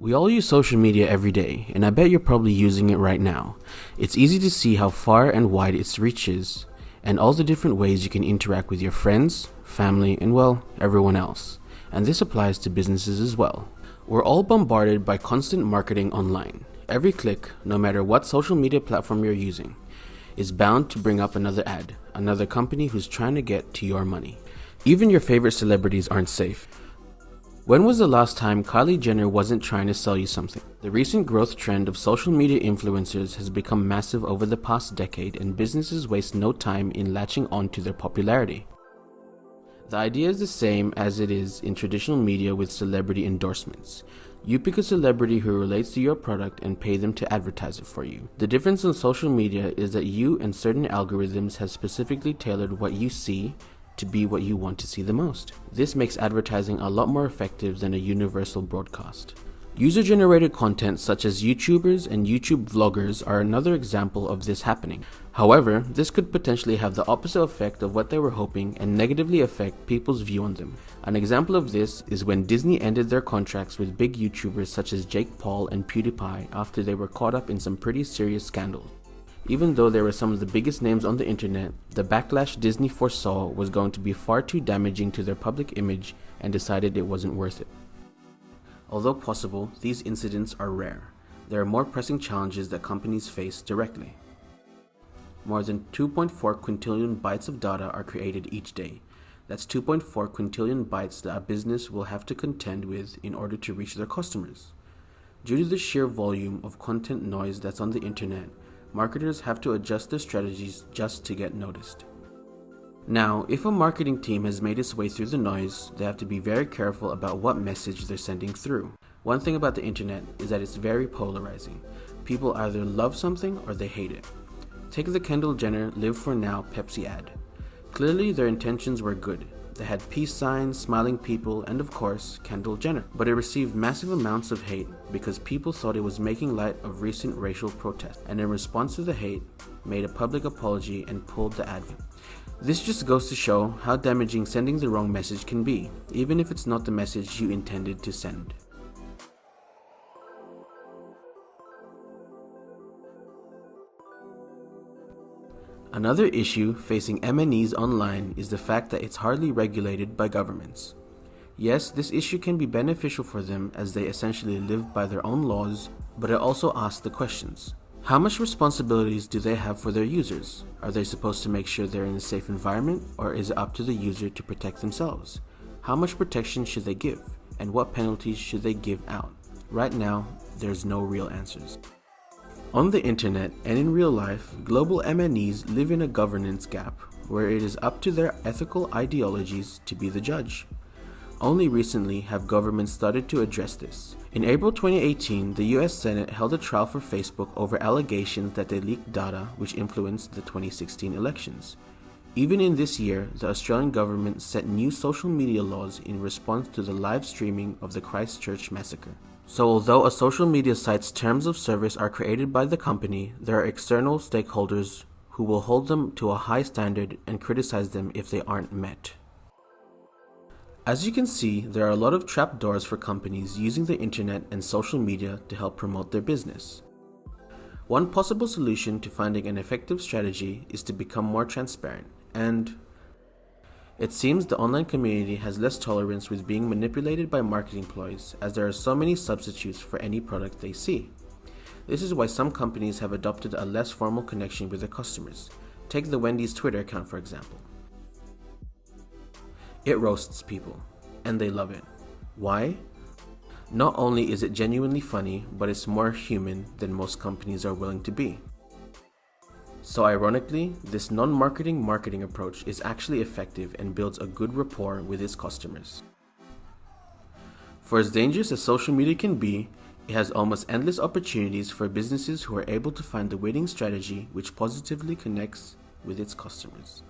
We all use social media every day, and I bet you're probably using it right now. It's easy to see how far and wide its reach is, and all the different ways you can interact with your friends, family, and well, everyone else. And this applies to businesses as well. We're all bombarded by constant marketing online. Every click, no matter what social media platform you're using, is bound to bring up another ad, another company who's trying to get to your money. Even your favorite celebrities aren't safe. When was the last time Kylie Jenner wasn't trying to sell you something? The recent growth trend of social media influencers has become massive over the past decade, and businesses waste no time in latching on to their popularity. The idea is the same as it is in traditional media with celebrity endorsements. You pick a celebrity who relates to your product and pay them to advertise it for you. The difference on social media is that you and certain algorithms have specifically tailored what you see to be what you want to see the most. This makes advertising a lot more effective than a universal broadcast. User-generated content such as YouTubers and YouTube vloggers are another example of this happening. However, this could potentially have the opposite effect of what they were hoping and negatively affect people's view on them. An example of this is when Disney ended their contracts with big YouTubers such as Jake Paul and PewDiePie after they were caught up in some pretty serious scandals. Even though they were some of the biggest names on the internet, the backlash Disney foresaw was going to be far too damaging to their public image and decided it wasn't worth it. Although possible, these incidents are rare. There are more pressing challenges that companies face directly. More than 2.4 quintillion bytes of data are created each day. That's 2.4 quintillion bytes that a business will have to contend with in order to reach their customers. Due to the sheer volume of content noise that's on the internet, marketers have to adjust their strategies just to get noticed. Now, if a marketing team has made its way through the noise, they have to be very careful about what message they're sending through. One thing about the internet is that it's very polarizing. People either love something or they hate it. Take the Kendall Jenner Live for Now Pepsi ad. Clearly their intentions were good. They had peace signs, smiling people, and of course, Kendall Jenner. But it received massive amounts of hate because people thought it was making light of recent racial protests, and in response to the hate, made a public apology and pulled the ad. This just goes to show how damaging sending the wrong message can be, even if it's not the message you intended to send. Another issue facing MNEs online is the fact that it's hardly regulated by governments. Yes, this issue can be beneficial for them as they essentially live by their own laws, but it also asks the questions. How much responsibilities do they have for their users? Are they supposed to make sure they're in a safe environment, or is it up to the user to protect themselves? How much protection should they give, and what penalties should they give out? Right now, there's no real answers. On the internet and in real life, global MNEs live in a governance gap where it is up to their ethical ideologies to be the judge. Only recently have governments started to address this. In April 2018, the US Senate held a trial for Facebook over allegations that they leaked data which influenced the 2016 elections. Even in this year, the Australian government set new social media laws in response to the live streaming of the Christchurch massacre. So although a social media site's terms of service are created by the company, there are external stakeholders who will hold them to a high standard and criticize them if they aren't met. As you can see, there are a lot of trapdoors for companies using the internet and social media to help promote their business. One possible solution to finding an effective strategy is to become more transparent, and it seems the online community has less tolerance with being manipulated by marketing ploys, as there are so many substitutes for any product they see. This is why some companies have adopted a less formal connection with their customers. Take the Wendy's Twitter account for example. It roasts people, and they love it. Why? Not only is it genuinely funny, but it's more human than most companies are willing to be. So ironically, this non-marketing marketing approach is actually effective and builds a good rapport with its customers. For as dangerous as social media can be, it has almost endless opportunities for businesses who are able to find the winning strategy which positively connects with its customers.